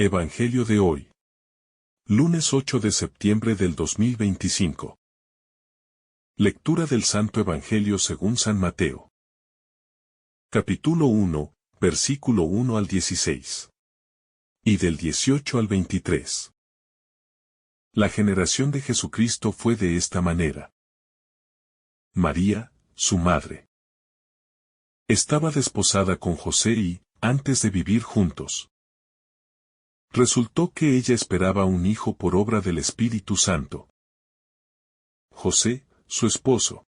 Evangelio de hoy. Lunes 8 de septiembre del 2025. Lectura del Santo Evangelio según San Mateo. Capítulo 1, versículo 1 al 16. Y del 18 al 23. La generación de Jesucristo fue de esta manera. María, su madre, estaba desposada con José y, antes de vivir juntos, resultó que ella esperaba un hijo por obra del Espíritu Santo. José, su esposo,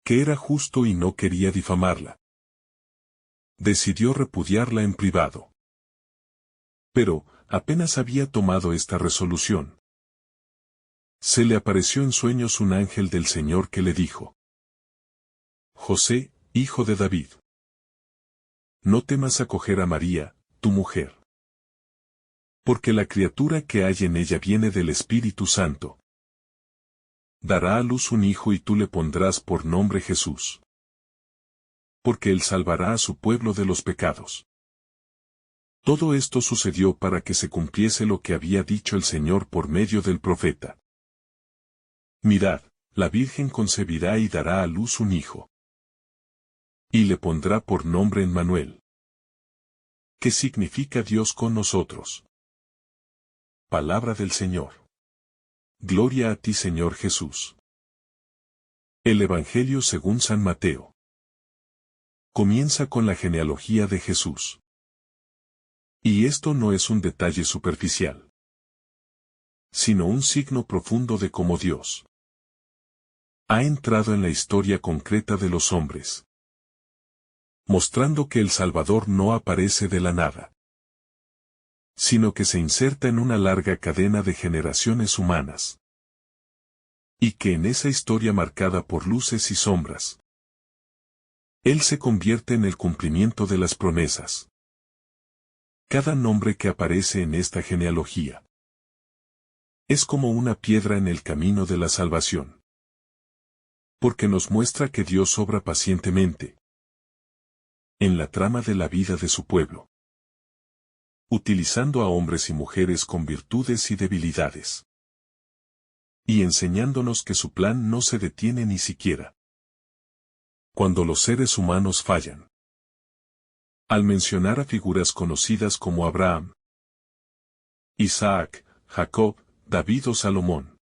que era justo y no quería difamarla, decidió repudiarla en privado. Pero, apenas había tomado esta resolución, se le apareció en sueños un ángel del Señor que le dijo: José, hijo de David, no temas acoger a María, tu mujer, porque la criatura que hay en ella viene del Espíritu Santo. Dará a luz un hijo y tú le pondrás por nombre Jesús, porque él salvará a su pueblo de los pecados. Todo esto sucedió para que se cumpliese lo que había dicho el Señor por medio del profeta. Mirad, la Virgen concebirá y dará a luz un hijo, y le pondrá por nombre Emmanuel, que significa Dios con nosotros. Palabra del Señor. Gloria a ti, Señor Jesús. El Evangelio según San Mateo comienza con la genealogía de Jesús. Y esto no es un detalle superficial, sino un signo profundo de cómo Dios ha entrado en la historia concreta de los hombres, mostrando que el Salvador no aparece de la nada, sino que se inserta en una larga cadena de generaciones humanas, y que en esa historia marcada por luces y sombras, Él se convierte en el cumplimiento de las promesas. Cada nombre que aparece en esta genealogía es como una piedra en el camino de la salvación, porque nos muestra que Dios obra pacientemente en la trama de la vida de su pueblo, utilizando a hombres y mujeres con virtudes y debilidades, y enseñándonos que su plan no se detiene ni siquiera cuando los seres humanos fallan. Al mencionar a figuras conocidas como Abraham, Isaac, Jacob, David o Salomón,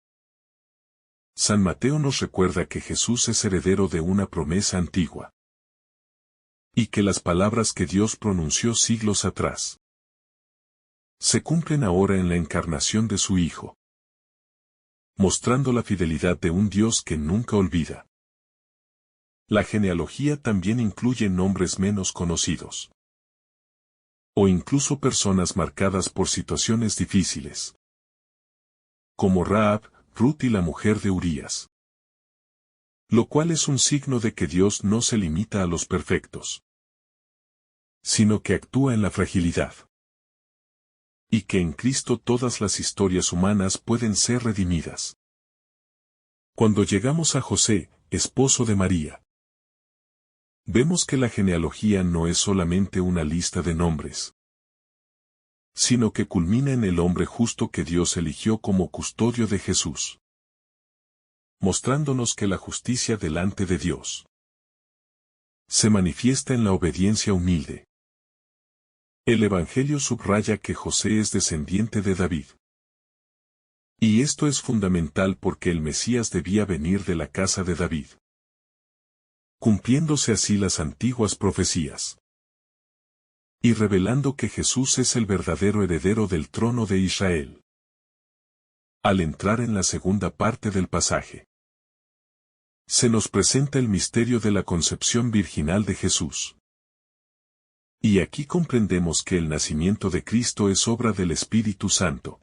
San Mateo nos recuerda que Jesús es heredero de una promesa antigua, y que las palabras que Dios pronunció siglos atrás se cumplen ahora en la encarnación de su Hijo, mostrando la fidelidad de un Dios que nunca olvida. La genealogía también incluye nombres menos conocidos, o incluso personas marcadas por situaciones difíciles, como Rahab, Ruth y la mujer de Urías. Lo cual es un signo de que Dios no se limita a los perfectos, sino que actúa en la fragilidad, y que en Cristo todas las historias humanas pueden ser redimidas. Cuando llegamos a José, esposo de María, vemos que la genealogía no es solamente una lista de nombres, sino que culmina en el hombre justo que Dios eligió como custodio de Jesús, mostrándonos que la justicia delante de Dios se manifiesta en la obediencia humilde. El Evangelio subraya que José es descendiente de David. Y esto es fundamental porque el Mesías debía venir de la casa de David, cumpliéndose así las antiguas profecías, y revelando que Jesús es el verdadero heredero del trono de Israel. Al entrar en la segunda parte del pasaje, se nos presenta el misterio de la concepción virginal de Jesús. Y aquí comprendemos que el nacimiento de Cristo es obra del Espíritu Santo,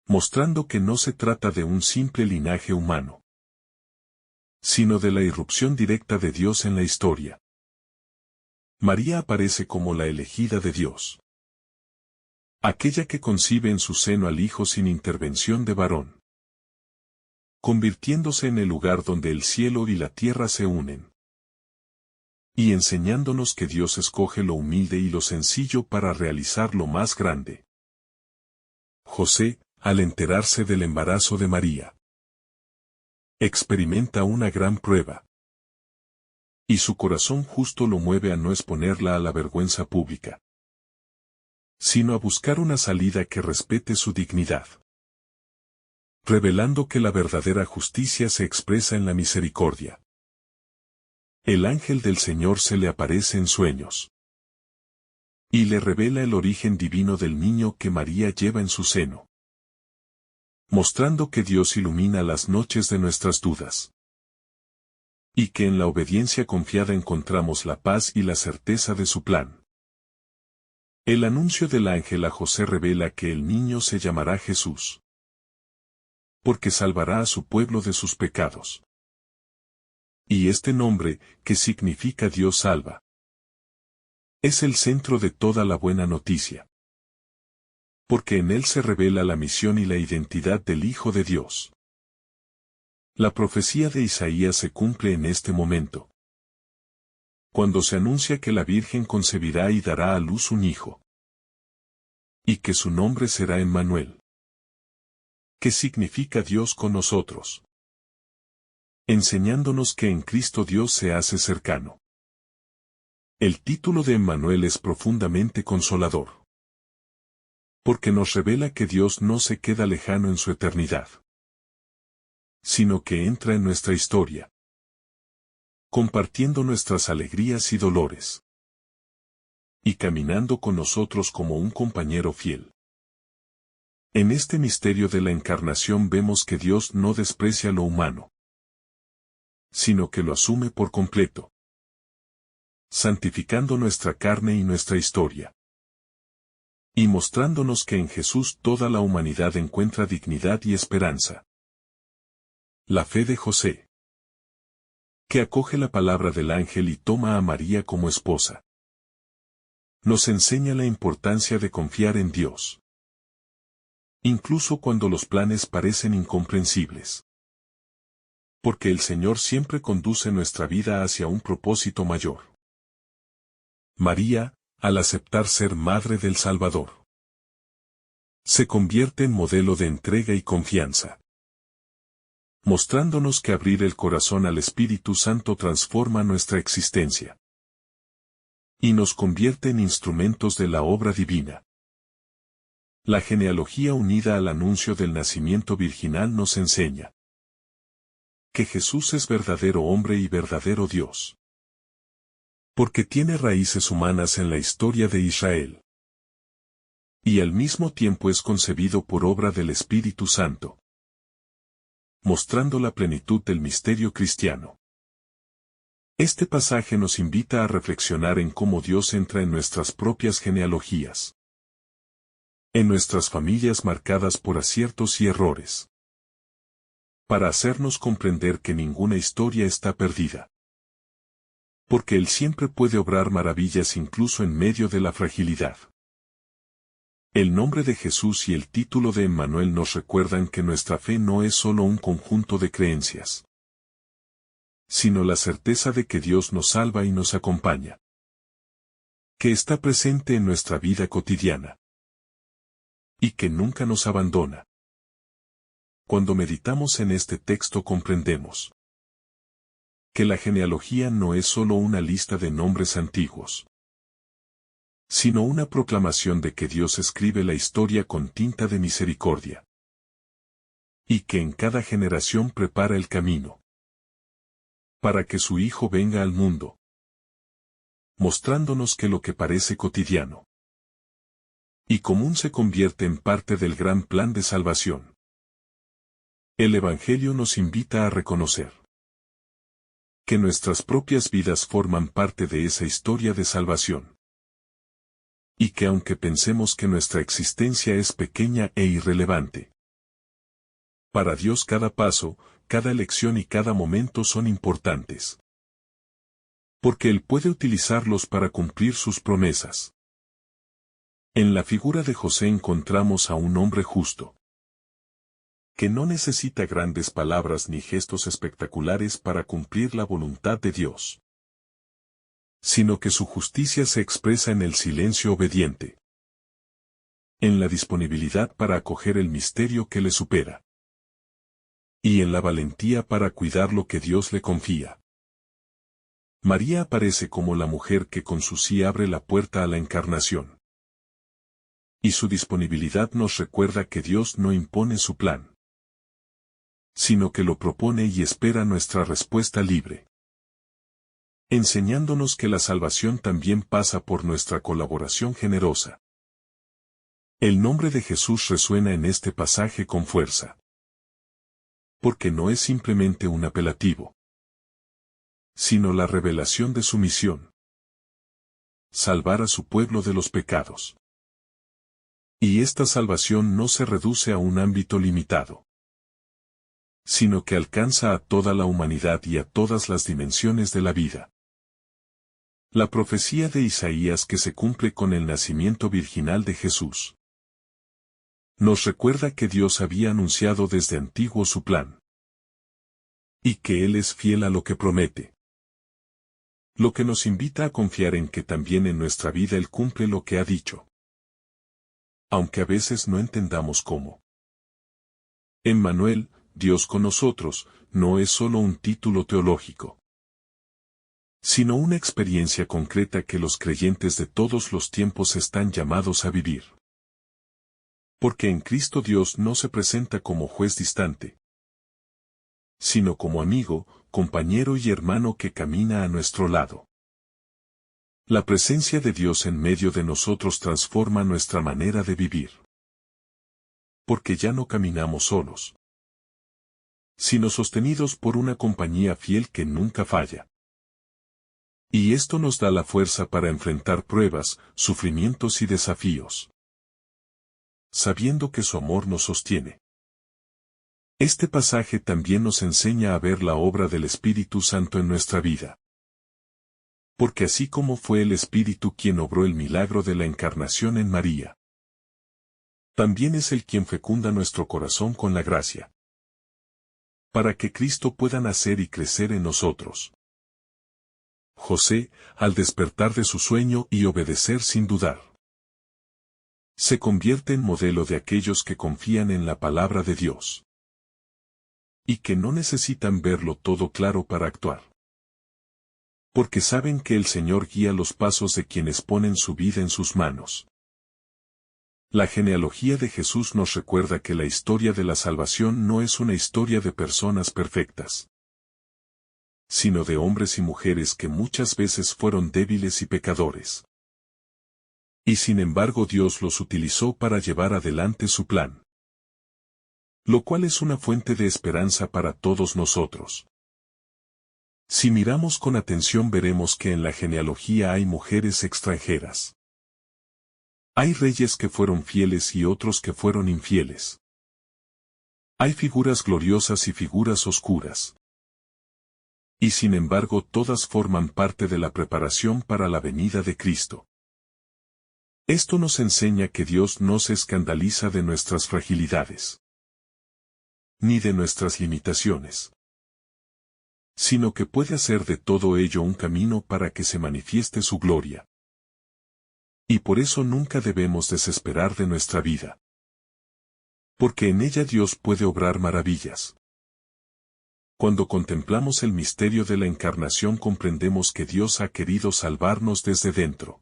mostrando que no se trata de un simple linaje humano, sino de la irrupción directa de Dios en la historia. María aparece como la elegida de Dios, aquella que concibe en su seno al Hijo sin intervención de varón, convirtiéndose en el lugar donde el cielo y la tierra se unen. y enseñándonos que Dios escoge lo humilde y lo sencillo para realizar lo más grande. José, al enterarse del embarazo de María, experimenta una gran prueba. Y su corazón justo lo mueve a no exponerla a la vergüenza pública, sino a buscar una salida que respete su dignidad, revelando que la verdadera justicia se expresa en la misericordia. El ángel del Señor se le aparece en sueños y le revela el origen divino del niño que María lleva en su seno, mostrando que Dios ilumina las noches de nuestras dudas, y que en la obediencia confiada encontramos la paz y la certeza de su plan. El anuncio del ángel a José revela que el niño se llamará Jesús, porque salvará a su pueblo de sus pecados. Y este nombre, que significa Dios salva, es el centro de toda la buena noticia, porque en él se revela la misión y la identidad del Hijo de Dios. La profecía de Isaías se cumple en este momento, cuando se anuncia que la Virgen concebirá y dará a luz un hijo, y que su nombre será Emmanuel, que significa Dios con nosotros, enseñándonos que en Cristo Dios se hace cercano. El título de Emmanuel es profundamente consolador, porque nos revela que Dios no se queda lejano en su eternidad, sino que entra en nuestra historia, compartiendo nuestras alegrías y dolores, y caminando con nosotros como un compañero fiel. En este misterio de la encarnación vemos que Dios no desprecia lo humano, sino que lo asume por completo, santificando nuestra carne y nuestra historia, y mostrándonos que en Jesús toda la humanidad encuentra dignidad y esperanza. La fe de José, que acoge la palabra del ángel y toma a María como esposa, nos enseña la importancia de confiar en Dios, incluso cuando los planes parecen incomprensibles. Porque el Señor siempre conduce nuestra vida hacia un propósito mayor. María, al aceptar ser madre del Salvador, se convierte en modelo de entrega y confianza, mostrándonos que abrir el corazón al Espíritu Santo transforma nuestra existencia y nos convierte en instrumentos de la obra divina. La genealogía unida al anuncio del nacimiento virginal nos enseña que Jesús es verdadero hombre y verdadero Dios, porque tiene raíces humanas en la historia de Israel, y al mismo tiempo es concebido por obra del Espíritu Santo, mostrando la plenitud del misterio cristiano. Este pasaje nos invita a reflexionar en cómo Dios entra en nuestras propias genealogías, en nuestras familias marcadas por aciertos y errores, para hacernos comprender que ninguna historia está perdida, porque Él siempre puede obrar maravillas incluso en medio de la fragilidad. El nombre de Jesús y el título de Emmanuel nos recuerdan que nuestra fe no es solo un conjunto de creencias, sino la certeza de que Dios nos salva y nos acompaña, que está presente en nuestra vida cotidiana, y que nunca nos abandona. Cuando meditamos en este texto comprendemos que la genealogía no es solo una lista de nombres antiguos, sino una proclamación de que Dios escribe la historia con tinta de misericordia, y que en cada generación prepara el camino para que su Hijo venga al mundo, mostrándonos que lo que parece cotidiano y común se convierte en parte del gran plan de salvación. El Evangelio nos invita a reconocer que nuestras propias vidas forman parte de esa historia de salvación, y que aunque pensemos que nuestra existencia es pequeña e irrelevante, para Dios cada paso, cada elección y cada momento son importantes, porque Él puede utilizarlos para cumplir sus promesas. En la figura de José encontramos a un hombre justo, que no necesita grandes palabras ni gestos espectaculares para cumplir la voluntad de Dios. sino que su justicia se expresa en el silencio obediente, en la disponibilidad para acoger el misterio que le supera, y en la valentía para cuidar lo que Dios le confía. María aparece como la mujer que con su sí abre la puerta a la encarnación. Y su disponibilidad nos recuerda que Dios no impone su plan, sino que lo propone y espera nuestra respuesta libre, enseñándonos que la salvación también pasa por nuestra colaboración generosa. El nombre de Jesús resuena en este pasaje con fuerza, porque no es simplemente un apelativo, sino la revelación de su misión: salvar a su pueblo de los pecados. Y esta salvación no se reduce a un ámbito limitado, sino que alcanza a toda la humanidad y a todas las dimensiones de la vida. La profecía de Isaías, que se cumple con el nacimiento virginal de Jesús, nos recuerda que Dios había anunciado desde antiguo su plan, y que Él es fiel a lo que promete. Lo que nos invita a confiar en que también en nuestra vida Él cumple lo que ha dicho, aunque a veces no entendamos cómo. Emmanuel, Dios con nosotros, no es solo un título teológico, sino una experiencia concreta que los creyentes de todos los tiempos están llamados a vivir. Porque en Cristo Dios no se presenta como juez distante, sino como amigo, compañero y hermano que camina a nuestro lado. La presencia de Dios en medio de nosotros transforma nuestra manera de vivir. Porque ya no caminamos solos, sino sostenidos por una compañía fiel que nunca falla. Y esto nos da la fuerza para enfrentar pruebas, sufrimientos y desafíos, sabiendo que su amor nos sostiene. Este pasaje también nos enseña a ver la obra del Espíritu Santo en nuestra vida. Porque así como fue el Espíritu quien obró el milagro de la encarnación en María, también es Él quien fecunda nuestro corazón con la gracia, para que Cristo pueda nacer y crecer en nosotros. José, al despertar de su sueño y obedecer sin dudar, se convierte en modelo de aquellos que confían en la palabra de Dios, y que no necesitan verlo todo claro para actuar. Porque saben que el Señor guía los pasos de quienes ponen su vida en sus manos. La genealogía de Jesús nos recuerda que la historia de la salvación no es una historia de personas perfectas, sino de hombres y mujeres que muchas veces fueron débiles y pecadores. Y sin embargo Dios los utilizó para llevar adelante su plan, lo cual es una fuente de esperanza para todos nosotros. Si miramos con atención veremos que en la genealogía hay mujeres extranjeras. Hay reyes que fueron fieles y otros que fueron infieles. Hay figuras gloriosas y figuras oscuras. Y sin embargo todas forman parte de la preparación para la venida de Cristo. Esto nos enseña que Dios no se escandaliza de nuestras fragilidades, ni de nuestras limitaciones, sino que puede hacer de todo ello un camino para que se manifieste su gloria. Y por eso nunca debemos desesperar de nuestra vida, porque en ella Dios puede obrar maravillas. Cuando contemplamos el misterio de la encarnación comprendemos que Dios ha querido salvarnos desde dentro,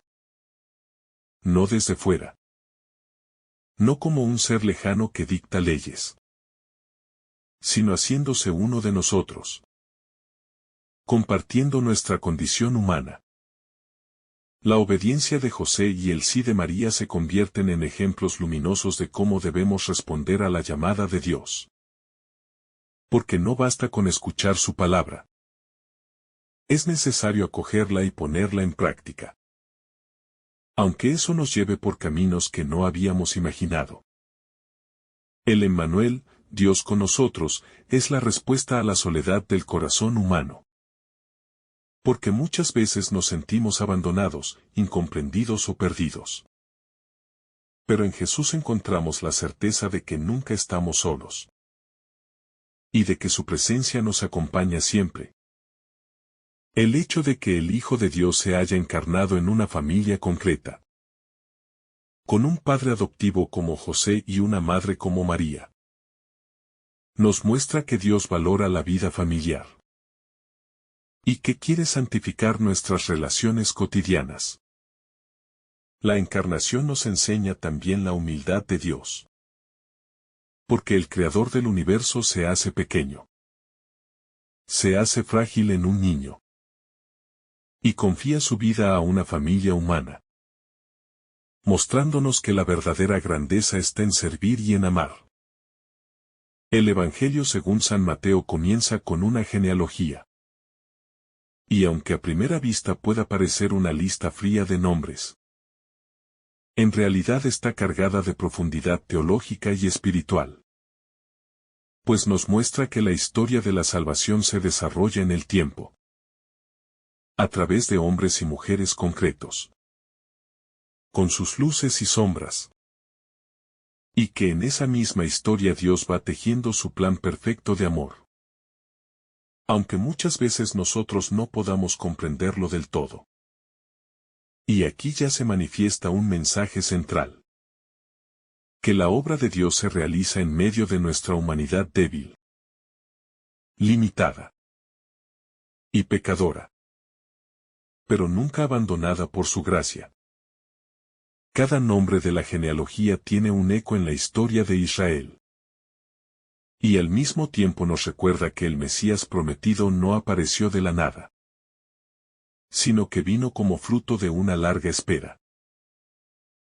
no desde fuera. No como un ser lejano que dicta leyes, sino haciéndose uno de nosotros, compartiendo nuestra condición humana. La obediencia de José y el sí de María se convierten en ejemplos luminosos de cómo debemos responder a la llamada de Dios. Porque no basta con escuchar su palabra. Es necesario acogerla y ponerla en práctica. Aunque eso nos lleve por caminos que no habíamos imaginado. El Emmanuel, Dios con nosotros, es la respuesta a la soledad del corazón humano. Porque muchas veces nos sentimos abandonados, incomprendidos o perdidos. Pero en Jesús encontramos la certeza de que nunca estamos solos. Y de que su presencia nos acompaña siempre. El hecho de que el Hijo de Dios se haya encarnado en una familia concreta, con un padre adoptivo como José y una madre como María, nos muestra que Dios valora la vida familiar y que quiere santificar nuestras relaciones cotidianas. La encarnación nos enseña también la humildad de Dios, porque el Creador del universo se hace pequeño, se hace frágil en un niño, y confía su vida a una familia humana, mostrándonos que la verdadera grandeza está en servir y en amar. El Evangelio según San Mateo comienza con una genealogía. Y aunque a primera vista pueda parecer una lista fría de nombres, en realidad está cargada de profundidad teológica y espiritual. Pues nos muestra que la historia de la salvación se desarrolla en el tiempo, a través de hombres y mujeres concretos, con sus luces y sombras. Y que en esa misma historia Dios va tejiendo su plan perfecto de amor. Aunque muchas veces nosotros no podamos comprenderlo del todo. Y aquí ya se manifiesta un mensaje central. Que la obra de Dios se realiza en medio de nuestra humanidad débil, limitada y pecadora, pero nunca abandonada por su gracia. Cada nombre de la genealogía tiene un eco en la historia de Israel. Y al mismo tiempo nos recuerda que el Mesías prometido no apareció de la nada, sino que vino como fruto de una larga espera.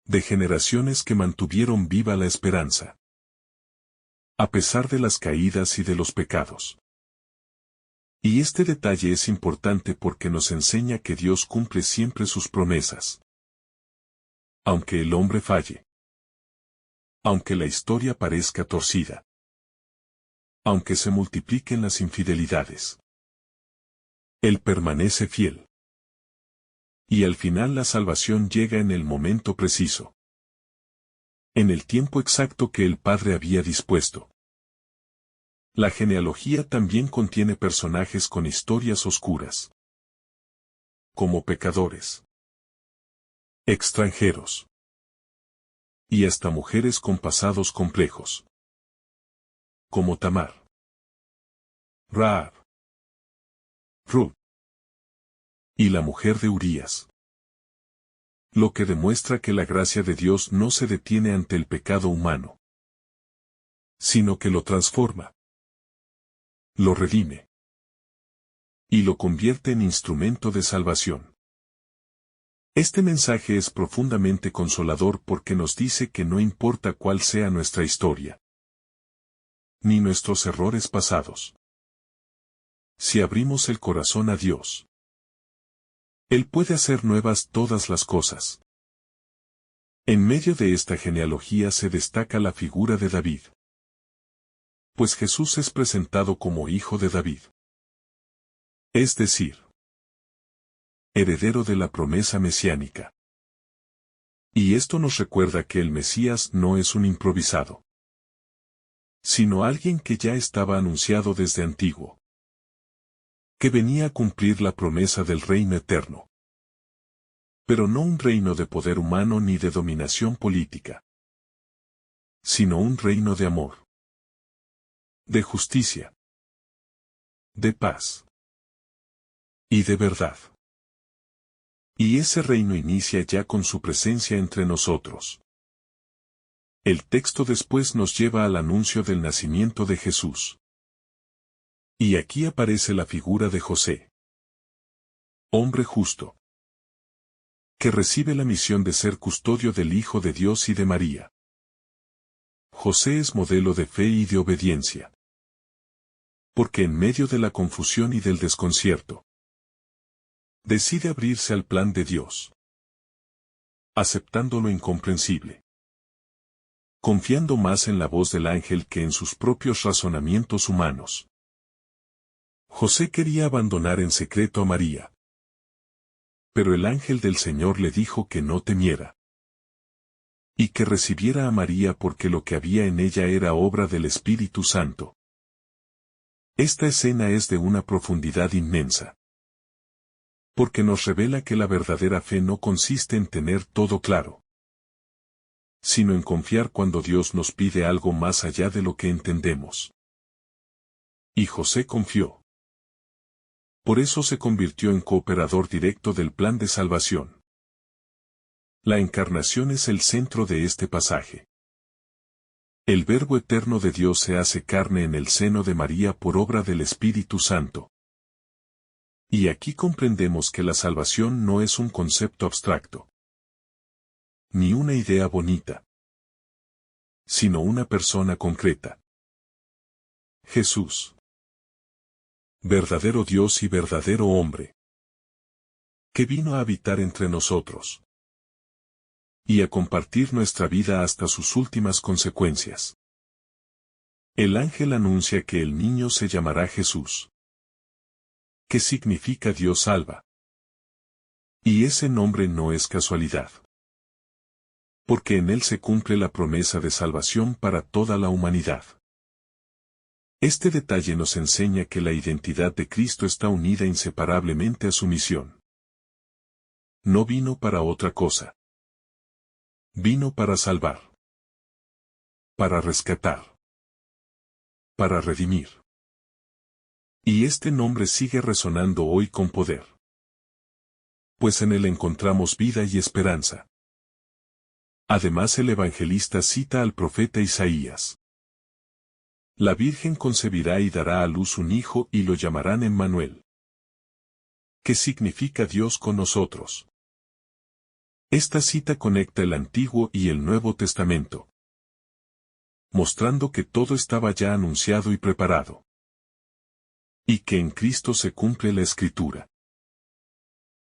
De generaciones que mantuvieron viva la esperanza, a pesar de las caídas y de los pecados. Y este detalle es importante porque nos enseña que Dios cumple siempre sus promesas. Aunque el hombre falle. Aunque la historia parezca torcida. Aunque se multipliquen las infidelidades. Él permanece fiel. Y al final la salvación llega en el momento preciso. En el tiempo exacto que el Padre había dispuesto. La genealogía también contiene personajes con historias oscuras. Como pecadores. Extranjeros. Y hasta mujeres con pasados complejos. Como Tamar. Rahab. Ruth. Y la mujer de Urías. Lo que demuestra que la gracia de Dios no se detiene ante el pecado humano, sino que lo transforma, lo redime y lo convierte en instrumento de salvación. Este mensaje es profundamente consolador porque nos dice que no importa cuál sea nuestra historia, ni nuestros errores pasados. Si abrimos el corazón a Dios, Él puede hacer nuevas todas las cosas. En medio de esta genealogía se destaca la figura de David. Pues Jesús es presentado como hijo de David. Es decir, heredero de la promesa mesiánica. Y esto nos recuerda que el Mesías no es un improvisado, sino alguien que ya estaba anunciado desde antiguo, que venía a cumplir la promesa del reino eterno. Pero no un reino de poder humano ni de dominación política, sino un reino de amor, de justicia, de paz y de verdad. Y ese reino inicia ya con su presencia entre nosotros. El texto después nos lleva al anuncio del nacimiento de Jesús. Y aquí aparece la figura de José, hombre justo, que recibe la misión de ser custodio del Hijo de Dios y de María. José es modelo de fe y de obediencia. Porque en medio de la confusión y del desconcierto, decide abrirse al plan de Dios, aceptando lo incomprensible, confiando más en la voz del ángel que en sus propios razonamientos humanos. José quería abandonar en secreto a María, pero el ángel del Señor le dijo que no temiera, y que recibiera a María porque lo que había en ella era obra del Espíritu Santo. Esta escena es de una profundidad inmensa. Porque nos revela que la verdadera fe no consiste en tener todo claro, sino en confiar cuando Dios nos pide algo más allá de lo que entendemos. Y José confió. Por eso se convirtió en cooperador directo del plan de salvación. La encarnación es el centro de este pasaje. El Verbo eterno de Dios se hace carne en el seno de María por obra del Espíritu Santo. Y aquí comprendemos que la salvación no es un concepto abstracto, ni una idea bonita, sino una persona concreta. Jesús. Verdadero Dios y verdadero hombre, que vino a habitar entre nosotros y a compartir nuestra vida hasta sus últimas consecuencias. El ángel anuncia que el niño se llamará Jesús, que significa Dios salva. Y ese nombre no es casualidad, porque en él se cumple la promesa de salvación para toda la humanidad. Este detalle nos enseña que la identidad de Cristo está unida inseparablemente a su misión. No vino para otra cosa. Vino para salvar, para rescatar, para redimir. Y este nombre sigue resonando hoy con poder, pues en él encontramos vida y esperanza. Además, el evangelista cita al profeta Isaías. La Virgen concebirá y dará a luz un hijo y lo llamarán Emmanuel, que significa Dios con nosotros. Esta cita conecta el Antiguo y el Nuevo Testamento, mostrando que todo estaba ya anunciado y preparado, y que en Cristo se cumple la Escritura.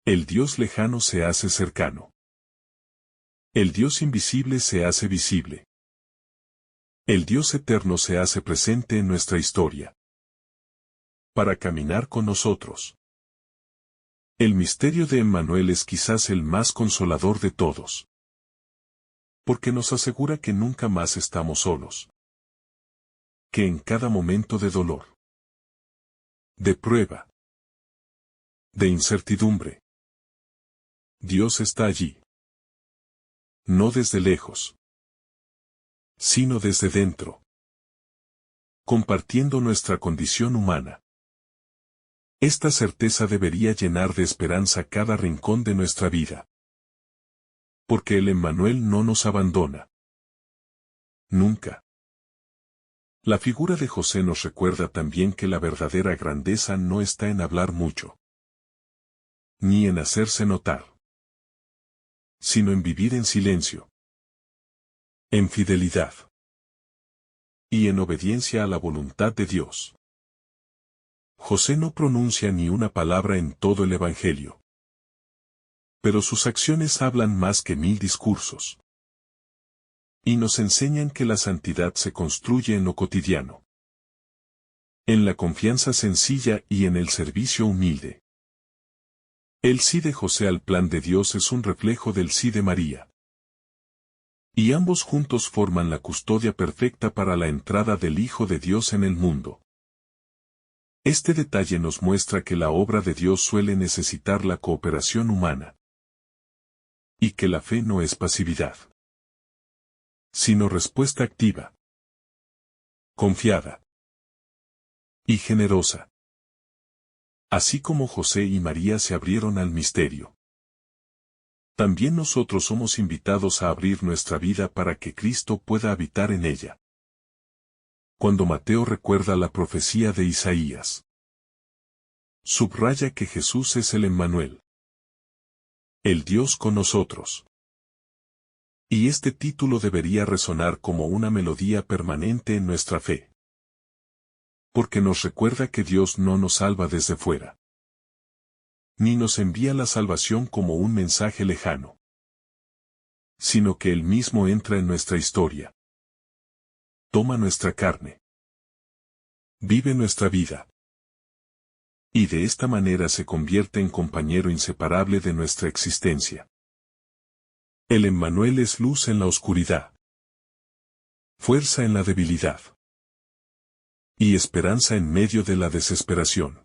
El Dios lejano se hace cercano. El Dios invisible se hace visible. El Dios eterno se hace presente en nuestra historia, para caminar con nosotros. El misterio de Emmanuel es quizás el más consolador de todos, porque nos asegura que nunca más estamos solos, que en cada momento de dolor, de prueba, de incertidumbre, Dios está allí. No desde lejos, sino desde dentro, compartiendo nuestra condición humana. Esta certeza debería llenar de esperanza cada rincón de nuestra vida. Porque el Emmanuel no nos abandona. Nunca. La figura de José nos recuerda también que la verdadera grandeza no está en hablar mucho, ni en hacerse notar, sino en vivir en silencio, en fidelidad y en obediencia a la voluntad de Dios. José no pronuncia ni una palabra en todo el Evangelio, pero sus acciones hablan más que 1000 discursos. Y nos enseñan que la santidad se construye en lo cotidiano, en la confianza sencilla y en el servicio humilde. El sí de José al plan de Dios es un reflejo del sí de María. Y ambos juntos forman la custodia perfecta para la entrada del Hijo de Dios en el mundo. Este detalle nos muestra que la obra de Dios suele necesitar la cooperación humana, y que la fe no es pasividad, sino respuesta activa, confiada y generosa. Así como José y María se abrieron al misterio, también nosotros somos invitados a abrir nuestra vida para que Cristo pueda habitar en ella. Cuando Mateo recuerda la profecía de Isaías, subraya que Jesús es el Emmanuel, el Dios con nosotros. Y este título debería resonar como una melodía permanente en nuestra fe, porque nos recuerda que Dios no nos salva desde fuera, ni nos envía la salvación como un mensaje lejano, sino que Él mismo entra en nuestra historia, toma nuestra carne, vive nuestra vida, y de esta manera se convierte en compañero inseparable de nuestra existencia. El Emmanuel es luz en la oscuridad, fuerza en la debilidad, y esperanza en medio de la desesperación.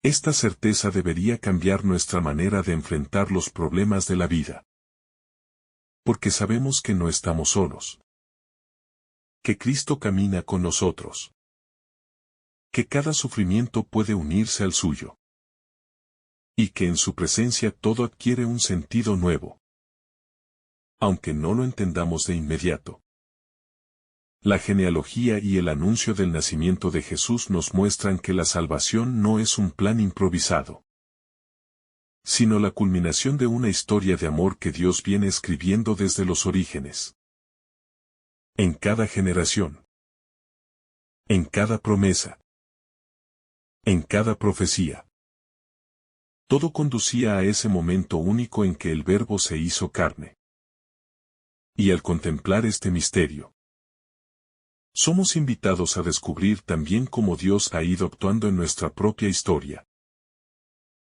Esta certeza debería cambiar nuestra manera de enfrentar los problemas de la vida. Porque sabemos que no estamos solos. Que Cristo camina con nosotros. Que cada sufrimiento puede unirse al suyo. Y que en su presencia todo adquiere un sentido nuevo. Aunque no lo entendamos de inmediato. La genealogía y el anuncio del nacimiento de Jesús nos muestran que la salvación no es un plan improvisado, sino la culminación de una historia de amor que Dios viene escribiendo desde los orígenes. En cada generación. En cada promesa. En cada profecía. Todo conducía a ese momento único en que el Verbo se hizo carne. Y al contemplar este misterio, somos invitados a descubrir también cómo Dios ha ido actuando en nuestra propia historia.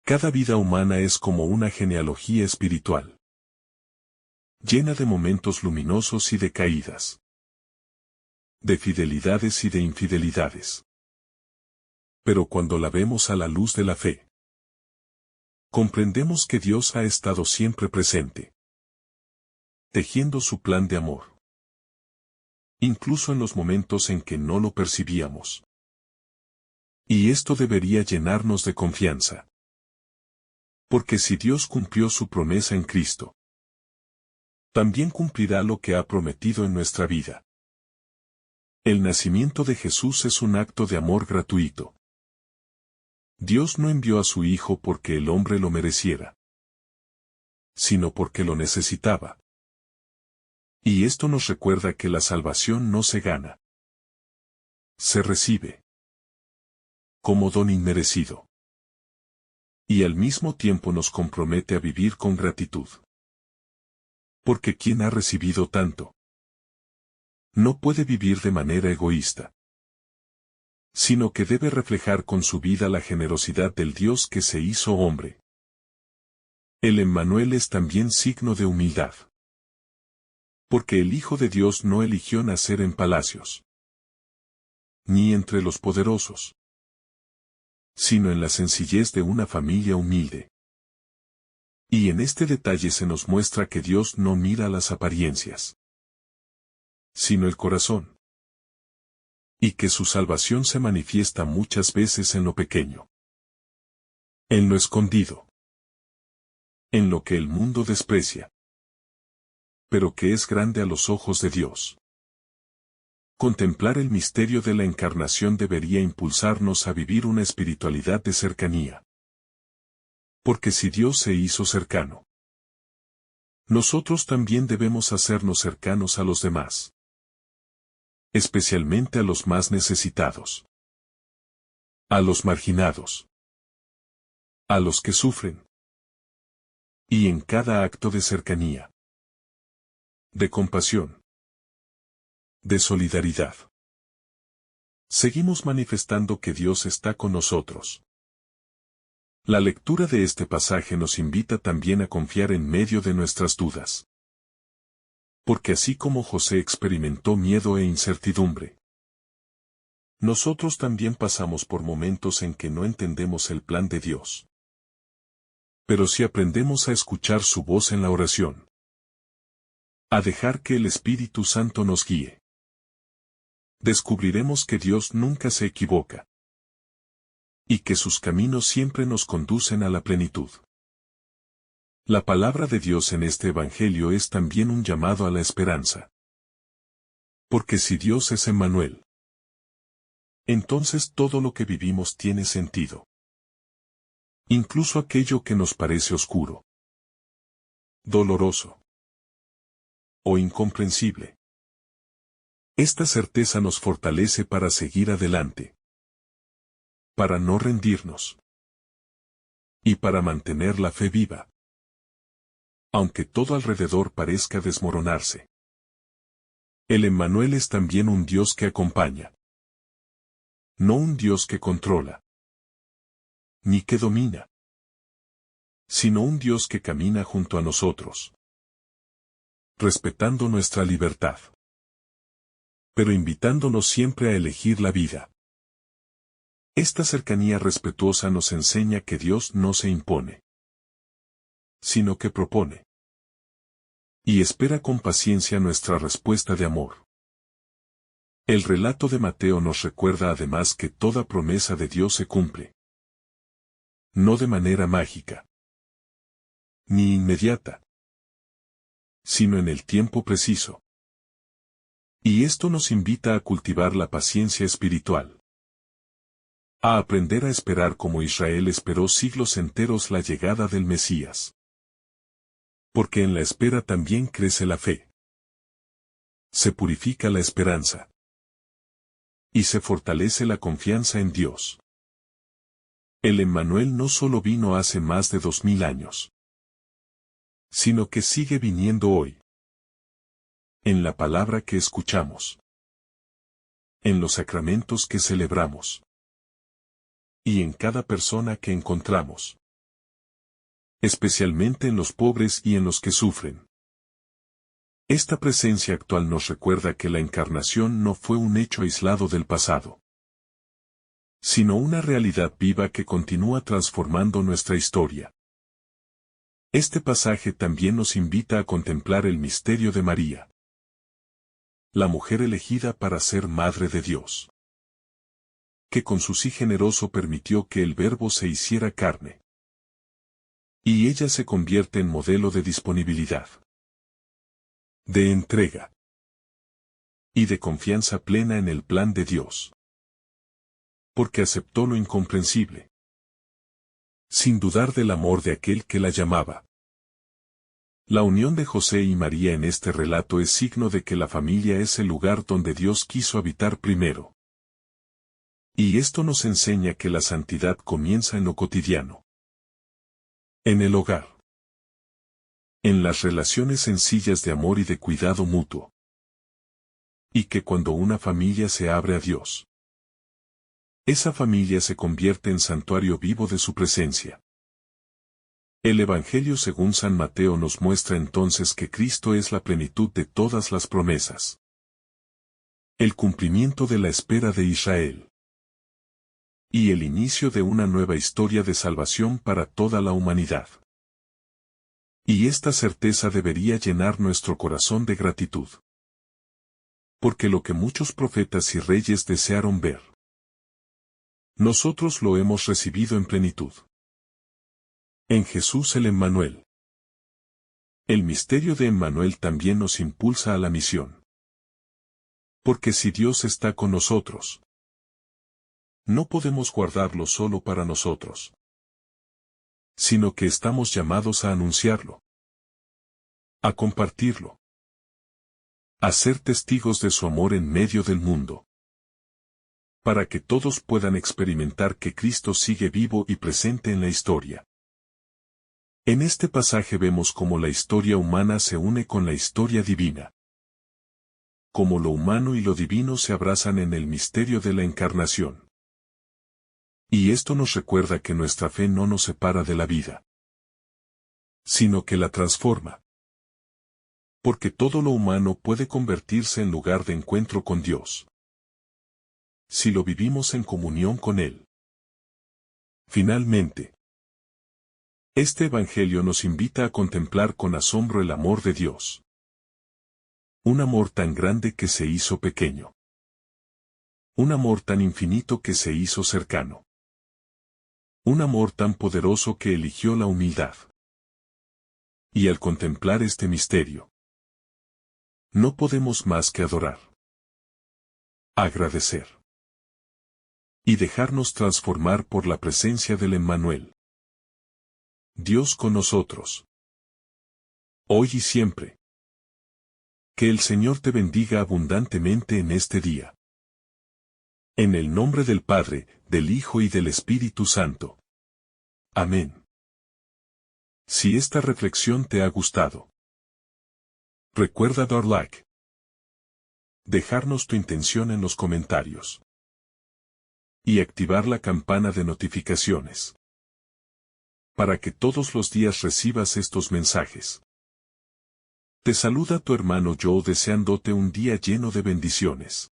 Cada vida humana es como una genealogía espiritual, llena de momentos luminosos y de caídas, de fidelidades y de infidelidades. Pero cuando la vemos a la luz de la fe, comprendemos que Dios ha estado siempre presente, tejiendo su plan de amor. Incluso en los momentos en que no lo percibíamos. Y esto debería llenarnos de confianza. Porque si Dios cumplió su promesa en Cristo, también cumplirá lo que ha prometido en nuestra vida. El nacimiento de Jesús es un acto de amor gratuito. Dios no envió a su Hijo porque el hombre lo mereciera, sino porque lo necesitaba. Y esto nos recuerda que la salvación no se gana. Se recibe. Como don inmerecido. Y al mismo tiempo nos compromete a vivir con gratitud. Porque quien ha recibido tanto, no puede vivir de manera egoísta, sino que debe reflejar con su vida la generosidad del Dios que se hizo hombre. El Emmanuel es también signo de humildad. Porque el Hijo de Dios no eligió nacer en palacios, ni entre los poderosos, sino en la sencillez de una familia humilde. Y en este detalle se nos muestra que Dios no mira las apariencias, sino el corazón. Y que su salvación se manifiesta muchas veces en lo pequeño, en lo escondido, en lo que el mundo desprecia, pero que es grande a los ojos de Dios. Contemplar el misterio de la encarnación debería impulsarnos a vivir una espiritualidad de cercanía. Porque si Dios se hizo cercano, nosotros también debemos hacernos cercanos a los demás. Especialmente a los más necesitados. A los marginados. A los que sufren. Y en cada acto de cercanía. De compasión. De solidaridad. Seguimos manifestando que Dios está con nosotros. La lectura de este pasaje nos invita también a confiar en medio de nuestras dudas. Porque así como José experimentó miedo e incertidumbre, nosotros también pasamos por momentos en que no entendemos el plan de Dios. Pero si aprendemos a escuchar su voz en la oración, a dejar que el Espíritu Santo nos guíe, descubriremos que Dios nunca se equivoca. Y que sus caminos siempre nos conducen a la plenitud. La palabra de Dios en este Evangelio es también un llamado a la esperanza. Porque si Dios es Emmanuel, entonces todo lo que vivimos tiene sentido. Incluso aquello que nos parece oscuro, doloroso o incomprensible. Esta certeza nos fortalece para seguir adelante. Para no rendirnos. Y para mantener la fe viva. Aunque todo alrededor parezca desmoronarse. El Emmanuel es también un Dios que acompaña. No un Dios que controla. Ni que domina. Sino un Dios que camina junto a nosotros. Respetando nuestra libertad. Pero invitándonos siempre a elegir la vida. Esta cercanía respetuosa nos enseña que Dios no se impone, sino que propone. Y espera con paciencia nuestra respuesta de amor. El relato de Mateo nos recuerda además que toda promesa de Dios se cumple. No de manera mágica, ni inmediata, sino en el tiempo preciso. Y esto nos invita a cultivar la paciencia espiritual. A aprender a esperar como Israel esperó siglos enteros la llegada del Mesías. Porque en la espera también crece la fe. Se purifica la esperanza. Y se fortalece la confianza en Dios. El Emmanuel no solo vino hace más de 2000 años, sino que sigue viniendo hoy. En la palabra que escuchamos. En los sacramentos que celebramos. Y en cada persona que encontramos. Especialmente en los pobres y en los que sufren. Esta presencia actual nos recuerda que la encarnación no fue un hecho aislado del pasado, sino una realidad viva que continúa transformando nuestra historia. Este pasaje también nos invita a contemplar el misterio de María, la mujer elegida para ser Madre de Dios, que con su sí generoso permitió que el Verbo se hiciera carne. Y ella se convierte en modelo de disponibilidad, de entrega y de confianza plena en el plan de Dios. Porque aceptó lo incomprensible, sin dudar del amor de aquel que la llamaba. La unión de José y María en este relato es signo de que la familia es el lugar donde Dios quiso habitar primero. Y esto nos enseña que la santidad comienza en lo cotidiano. En el hogar. En las relaciones sencillas de amor y de cuidado mutuo. Y que cuando una familia se abre a Dios, esa familia se convierte en santuario vivo de su presencia. El Evangelio según San Mateo nos muestra entonces que Cristo es la plenitud de todas las promesas. El cumplimiento de la espera de Israel. Y el inicio de una nueva historia de salvación para toda la humanidad. Y esta certeza debería llenar nuestro corazón de gratitud. Porque lo que muchos profetas y reyes desearon ver, nosotros lo hemos recibido en plenitud. En Jesús el Emmanuel. El misterio de Emmanuel también nos impulsa a la misión. Porque si Dios está con nosotros, no podemos guardarlo solo para nosotros, sino que estamos llamados a anunciarlo, a compartirlo, a ser testigos de su amor en medio del mundo, para que todos puedan experimentar que Cristo sigue vivo y presente en la historia. En este pasaje vemos cómo la historia humana se une con la historia divina. Cómo lo humano y lo divino se abrazan en el misterio de la encarnación. Y esto nos recuerda que nuestra fe no nos separa de la vida, sino que la transforma. Porque todo lo humano puede convertirse en lugar de encuentro con Dios, si lo vivimos en comunión con Él. Finalmente, este Evangelio nos invita a contemplar con asombro el amor de Dios. Un amor tan grande que se hizo pequeño. Un amor tan infinito que se hizo cercano. Un amor tan poderoso que eligió la humildad. Y al contemplar este misterio, no podemos más que adorar, agradecer y dejarnos transformar por la presencia del Emmanuel. Dios con nosotros, hoy y siempre. Que el Señor te bendiga abundantemente en este día. En el nombre del Padre, del Hijo y del Espíritu Santo. Amén. Si esta reflexión te ha gustado, recuerda dar like. Dejarnos tu intención en los comentarios. Y activar la campana de notificaciones. Para que todos los días recibas estos mensajes. Te saluda tu hermano Joe deseándote un día lleno de bendiciones.